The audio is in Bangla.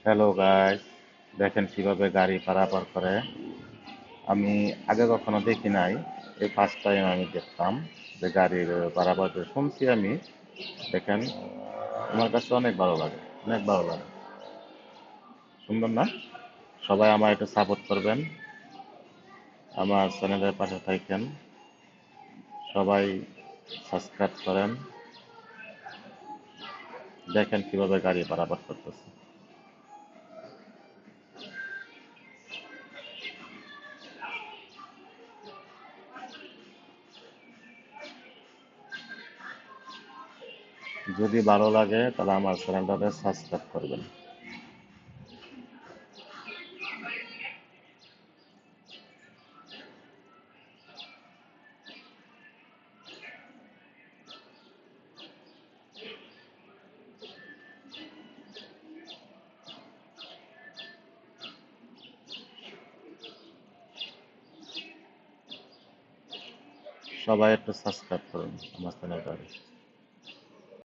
হ্যালো গাইস, দেখেন কিভাবে গাড়ি পারাপার করে। আমি আগে কখনো দেখি নাই, এই ফার্স্ট টাইম আমি দেখলাম যে গাড়ির পারাপার করে। শুনছি আমি, দেখেন আমার কাছে অনেক ভালো লাগে, অনেক ভালো লাগে। সুন্দর না? সবাই আমার একটু সাপোর্ট করবেন, আমার চ্যানেলের পাশে থাকেন, সবাই সাবস্ক্রাইব করেন। দেখেন কিভাবে গাড়ি পারাপার করতেছে। যদি ভালো লাগে তাহলে আমার চ্যানেলটাকে সাবস্ক্রাইব করবেন। সবাই একটু সাবস্ক্রাইব করুন আমার চ্যানেলটাকে।